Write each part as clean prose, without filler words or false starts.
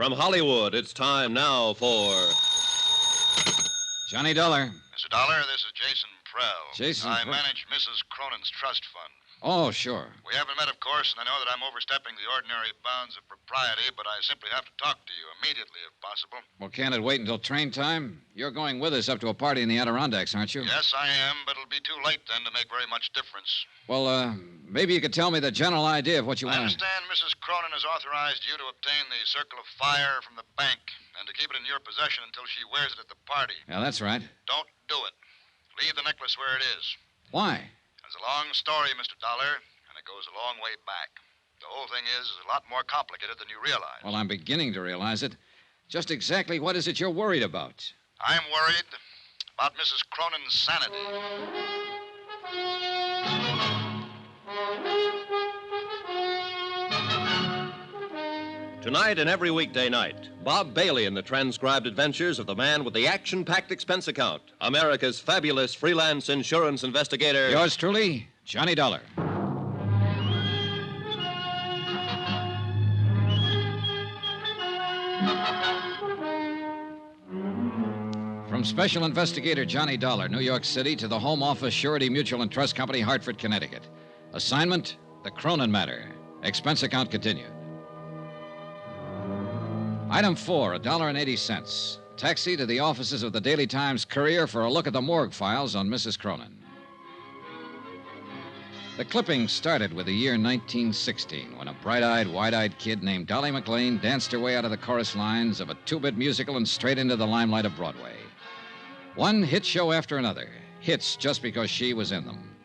From Hollywood, it's time now for... Johnny Dollar. Mr. Dollar, this is Jason Prell. Jason I Prell. manage Mrs. Cronin's trust fund. Oh, sure. We haven't met, of course, and I know that I'm overstepping the ordinary bounds of propriety, but I simply have to talk to you immediately, if possible. Well, can't it wait until train time? You're going with us up to a party in the Adirondacks, aren't you? Yes, I am, but it'll be too late then to make very much difference. Well, maybe you could tell me the general idea of what you I want. understand Mrs. Cronin has authorized you to obtain the Circle of Fire from the bank and to keep it in your possession until she wears it at the party. Yeah, that's right. Don't do it. Leave the necklace where it is. Why? It's a long story, Mr. Dollar, and it goes a long way back. The whole thing is a lot more complicated than you realize. Well, I'm beginning to realize it. Just exactly what is it you're worried about? I'm worried about Mrs. Cronin's sanity. Tonight and every weekday night, Bob Bailey in the transcribed adventures of the man with the action-packed expense account, America's fabulous freelance insurance investigator... Yours truly, Johnny Dollar. From Special Investigator Johnny Dollar, New York City, to the Home Office Surety Mutual and Trust Company, Hartford, Connecticut. Assignment, the Cronin matter. Expense account continued. Item 4, $1.80. Taxi to the offices of the Daily Times Courier for a look at the morgue files on Mrs. Cronin. The clipping started with the year 1916, when a bright-eyed, wide-eyed kid named Dolly McLean danced her way out of the chorus lines of a two-bit musical and straight into the limelight of Broadway. One hit show after another, hits just because she was in them.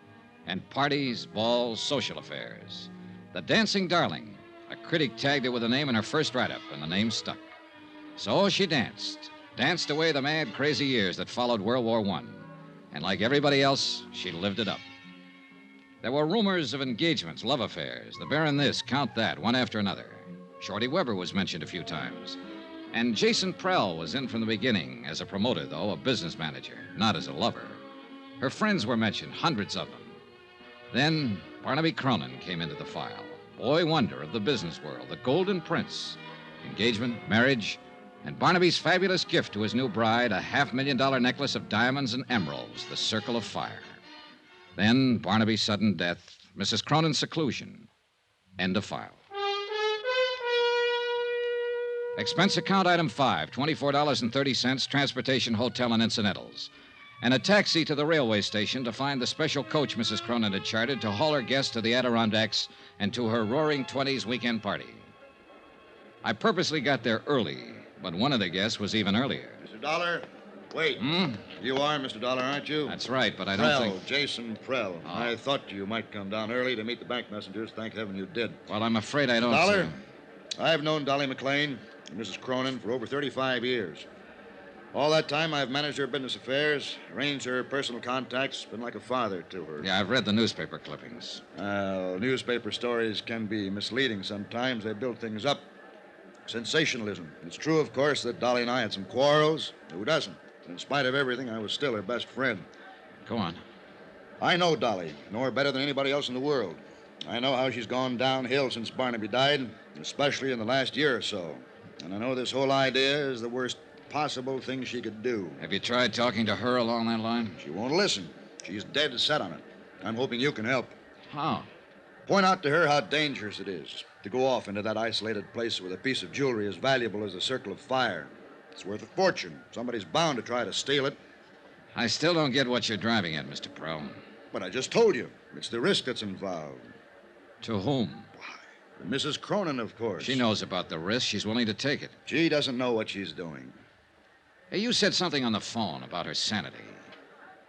And parties, balls, social affairs. The Dancing Darling. A critic tagged her with a name in her first write-up, and the name stuck. So she danced away the mad, crazy years that followed World War I. And like everybody else, she lived it up. There were rumors of engagements, love affairs, the Baron this, Count that, one after another. Shorty Weber was mentioned a few times. And Jason Prell was in from the beginning, as a promoter, though, a business manager, not as a lover. Her friends were mentioned, hundreds of them. Then Barnaby Cronin came into the file. Boy wonder of the business world, the Golden Prince. Engagement, marriage, and Barnaby's fabulous gift to his new bride, a $500,000 necklace of diamonds and emeralds, the Circle of Fire. Then Barnaby's sudden death, Mrs. Cronin's seclusion. End of file. Expense account item 5, $24.30, transportation, hotel, and incidentals. And a taxi to the railway station to find the special coach Mrs. Cronin had chartered to haul her guests to the Adirondacks and to her roaring 20s weekend party. I purposely got there early, but one of the guests was even earlier. Mr. Dollar, wait. You are Mr. Dollar, aren't you? That's right, but I don't think... Jason Prell. Oh. I thought you might come down early to meet the bank messengers. Thank heaven you did. Well, I'm afraid I don't... Dollar, I've known Dolly McLean and Mrs. Cronin for over 35 years. All that time, I've managed her business affairs, arranged her personal contacts, been like a father to her. Yeah, I've read the newspaper clippings. Newspaper stories can be misleading sometimes. They build things up. Sensationalism. It's true, of course, that Dolly and I had some quarrels. Who doesn't? In spite of everything, I was still her best friend. Go on. I know Dolly, know her better than anybody else in the world. I know how she's gone downhill since Barnaby died, especially in the last year or so. And I know this whole idea is the worst possible thing she could do. Have you tried talking to her along that line? She won't listen. She's dead set on it. I'm hoping you can help. How? Point out to her how dangerous it is to go off into that isolated place with a piece of jewelry as valuable as the Circle of Fire. It's worth a fortune. Somebody's bound to try to steal it. I still don't get what you're driving at, Mr. Prell. But I just told you. It's the risk that's involved. To whom? Mrs. Cronin, of course. She knows about the risk. She's willing to take it. She doesn't know what she's doing. Hey, you said something on the phone about her sanity.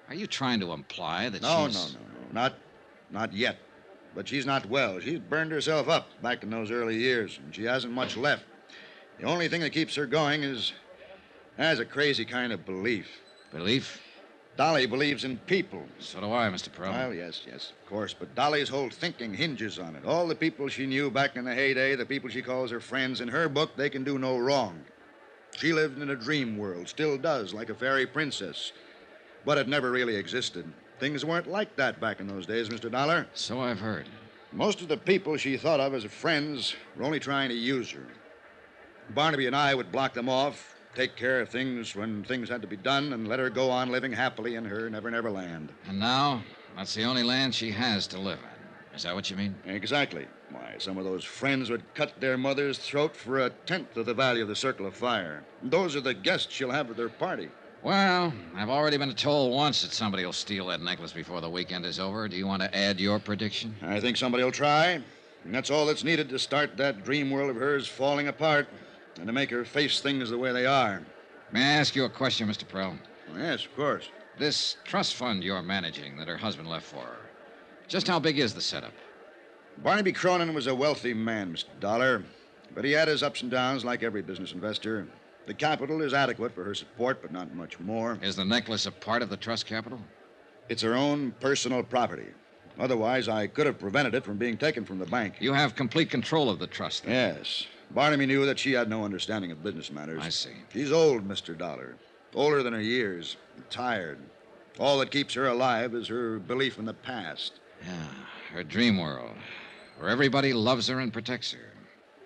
Are you trying to imply that No. she's... Not yet. But she's not well. She's burned herself up back in those early years, and she hasn't much left. The only thing that keeps her going has a crazy kind of belief. Belief? Dolly believes in people. So do I, Mr. Prell. Well, yes, of course. But Dolly's whole thinking hinges on it. All the people she knew back in the heyday, the people she calls her friends, in her book, they can do no wrong. She lived in a dream world, still does, like a fairy princess. But it never really existed. Things weren't like that back in those days, Mr. Dollar. So I've heard. Most of the people she thought of as friends were only trying to use her. Barnaby and I would block them off, take care of things when things had to be done, and let her go on living happily in her never-never land. And now, that's the only land she has to live in. Is that what you mean? Exactly. Why, some of those friends would cut their mother's throat for a tenth of the value of the Circle of Fire. Those are the guests she'll have at their party. Well, I've already been told once that somebody will steal that necklace before the weekend is over. Do you want to add your prediction? I think somebody will try, and that's all that's needed to start that dream world of hers falling apart and to make her face things the way they are. May I ask you a question, Mr. Prell? Yes, of course. This trust fund you're managing that her husband left for her, just how big is the setup? Barnaby Cronin was a wealthy man, Mr. Dollar, but he had his ups and downs like every business investor. The capital is adequate for her support, but not much more. Is the necklace a part of the trust capital? It's her own personal property. Otherwise, I could have prevented it from being taken from the bank. You have complete control of the trust, then? Yes. Barnaby knew that she had no understanding of business matters. I see. She's old, Mr. Dollar. Older than her years. Tired. All that keeps her alive is her belief in the past. Yeah, her dream world, where everybody loves her and protects her,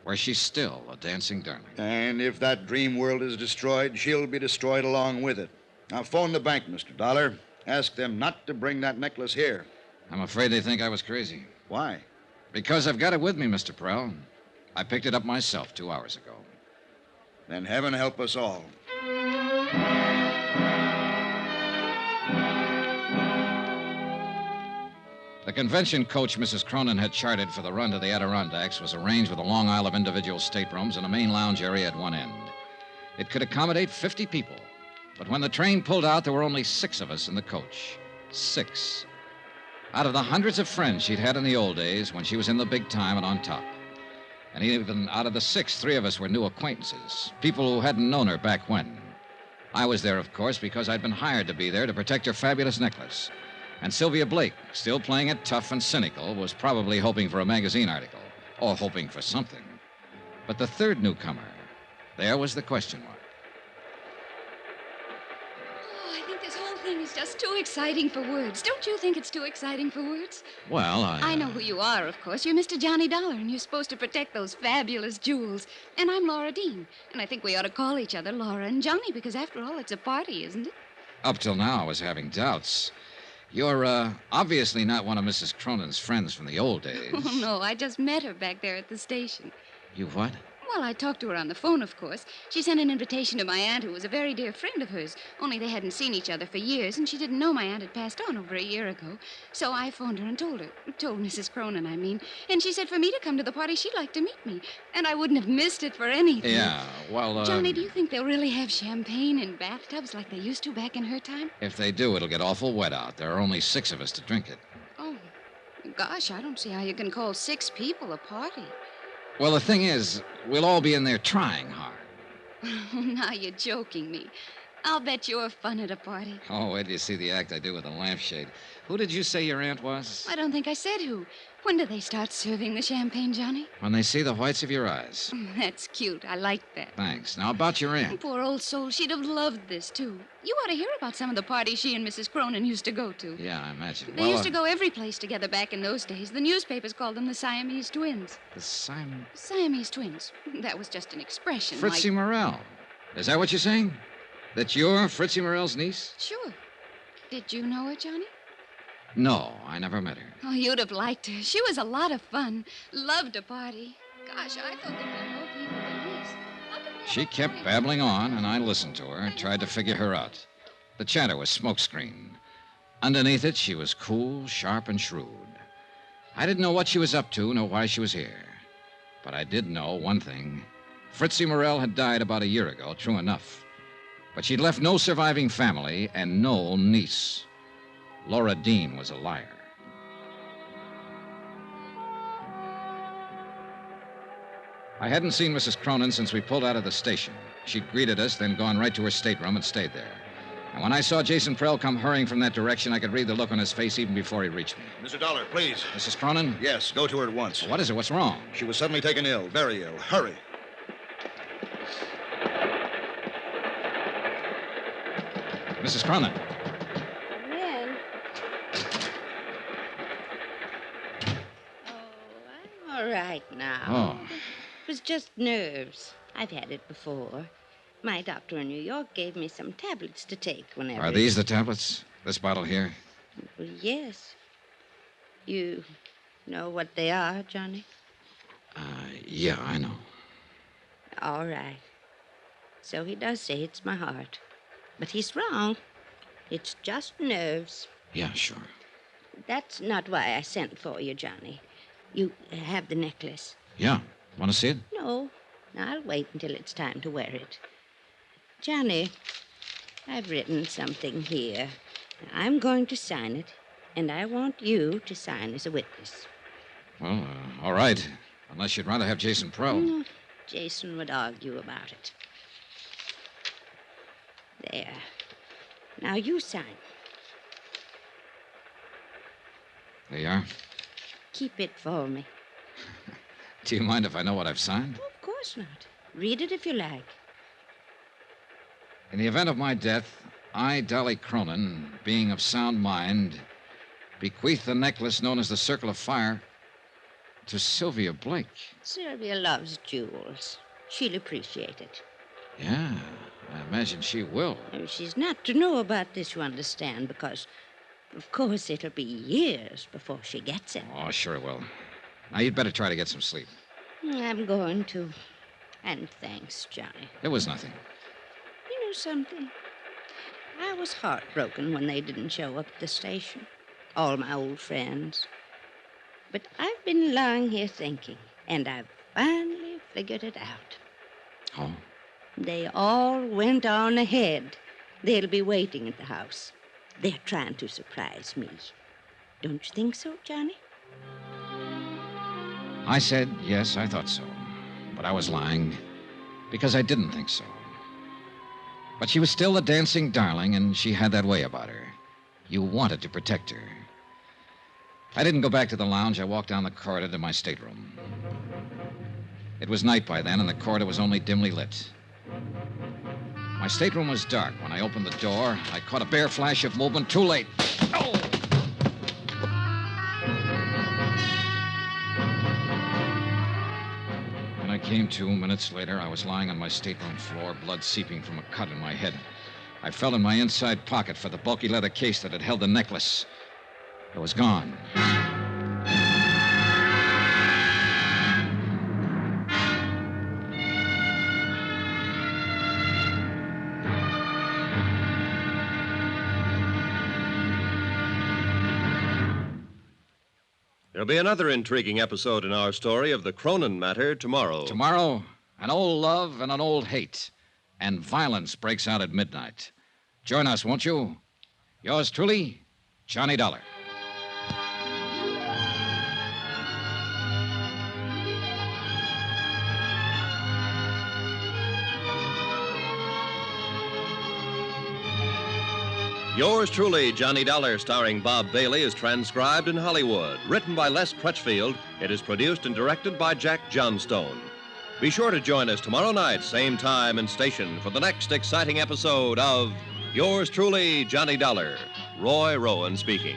where she's still a dancing darling. And if that dream world is destroyed, she'll be destroyed along with it. Now, phone the bank, Mr. Dollar. Ask them not to bring that necklace here. I'm afraid they think I was crazy. Why? Because I've got it with me, Mr. Prell. I picked it up myself 2 hours ago. Then heaven help us all. The convention coach Mrs. Cronin had chartered for the run to the Adirondacks was arranged with a long aisle of individual staterooms and a main lounge area at one end. It could accommodate 50 people, but when the train pulled out, there were only 6 of us in the coach. 6. Out of the hundreds of friends she'd had in the old days when she was in the big time and on top. And even out of the 6, 3 of us were new acquaintances, people who hadn't known her back when. I was there, of course, because I'd been hired to be there to protect her fabulous necklace. And Sylvia Blake, still playing it tough and cynical, was probably hoping for a magazine article, or hoping for something. But the third newcomer, there was the question mark. Oh, I think this whole thing is just too exciting for words. Don't you think it's too exciting for words? Well, I know who you are, of course. You're Mr. Johnny Dollar, and you're supposed to protect those fabulous jewels. And I'm Laura Dean. And I think we ought to call each other Laura and Johnny, because after all, it's a party, isn't it? Up till now, I was having doubts. You're, obviously not one of Mrs. Cronin's friends from the old days. Oh, no, I just met her back there at the station. You what? Well, I talked to her on the phone, of course. She sent an invitation to my aunt, who was a very dear friend of hers, only they hadn't seen each other for years, and she didn't know my aunt had passed on over a year ago. So I phoned her and told Mrs. Cronin, I mean, and she said for me to come to the party, she'd like to meet me, and I wouldn't have missed it for anything. Yeah, well, Johnny, do you think they'll really have champagne in bathtubs like they used to back in her time? If they do, it'll get awful wet out. There are only 6 of us to drink it. Oh, gosh, I don't see how you can call 6 people a party. Well, the thing is, we'll all be in there trying hard. Now you're joking me. I'll bet you're fun at a party. Oh, wait till you see the act I do with the lampshade. Who did you say your aunt was? I don't think I said who. When do they start serving the champagne, Johnny? When they see the whites of your eyes. That's cute. I like that. Thanks. Now, about your aunt. Poor old soul. She'd have loved this, too. You ought to hear about some of the parties she and Mrs. Cronin used to go to. Yeah, I imagine. They used to go every place together back in those days. The newspapers called them the Siamese twins. The Siamese twins. That was just an expression. Fritzie Morell. Is that what you're saying? That you're Fritzie Morell's niece? Sure. Did you know her, Johnny? No, I never met her. Oh, you'd have liked her. She was a lot of fun. Loved to party. Gosh, I thought there'd be more people than this. She kept babbling on, and I listened to her, tried to figure her out. The chatter was smokescreen. Underneath it, she was cool, sharp, and shrewd. I didn't know what she was up to, nor why she was here. But I did know one thing. Fritzie Morell had died about a year ago, true enough. But she'd left no surviving family and no niece. Laura Dean was a liar. I hadn't seen Mrs. Cronin since we pulled out of the station. She'd greeted us, then gone right to her stateroom and stayed there. And when I saw Jason Prell come hurrying from that direction, I could read the look on his face even before he reached me. Mr. Dollar, please. Mrs. Cronin? Yes, go to her at once. What is it? What's wrong? She was suddenly taken ill, very ill. Hurry. Mrs. Cronin. Come in. Oh, I'm all right now. Oh. It was just nerves. I've had it before. My doctor in New York gave me some tablets to take whenever... Are these the tablets? This bottle here? Well, yes. You know what they are, Johnny? Yeah, I know. All right. So he does say it's my heart. But he's wrong. It's just nerves. Yeah, sure. That's not why I sent for you, Johnny. You have the necklace. Yeah. Want to see it? No, I'll wait until it's time to wear it. Johnny, I've written something here. I'm going to sign it, and I want you to sign as a witness. Well, all right. Unless you'd rather have Jason probe. No, Jason would argue about it. There. Now you sign. There you are. Keep it for me. Do you mind if I know what I've signed? Oh, of course not. Read it if you like. In the event of my death, I, Dolly Cronin, being of sound mind, bequeath the necklace known as the Circle of Fire to Sylvia Blake. Sylvia loves jewels. She'll appreciate it. Yeah, I imagine she will. She's not to know about this, you understand, because, of course, it'll be years before she gets it. Oh, sure it will. Now, you'd better try to get some sleep. I'm going to. And thanks, Johnny. It was nothing. You know something? I was heartbroken when they didn't show up at the station. All my old friends. But I've been lying here thinking, and I've finally figured it out. Oh? They all went on ahead. They'll be waiting at the house. They're trying to surprise me. Don't you think so, Johnny? I said yes, I thought so. But I was lying because I didn't think so. But she was still the dancing darling, and she had that way about her. You wanted to protect her. I didn't go back to the lounge. I walked down the corridor to my stateroom. It was night by then, and the corridor was only dimly lit. My stateroom was dark. When I opened the door, I caught a bare flash of movement. Too late. Oh! When I came to minutes later, I was lying on my stateroom floor, blood seeping from a cut in my head. I felt in my inside pocket for the bulky leather case that had held the necklace. It was gone. There'll be another intriguing episode in our story of the Cronin matter tomorrow. Tomorrow, an old love and an old hate. And violence breaks out at midnight. Join us, won't you? Yours truly, Johnny Dollar. Yours truly, Johnny Dollar, starring Bob Bailey, is transcribed in Hollywood. Written by Les Crutchfield, it is produced and directed by Jack Johnstone. Be sure to join us tomorrow night, same time and station, for the next exciting episode of Yours truly, Johnny Dollar. Roy Rowan speaking.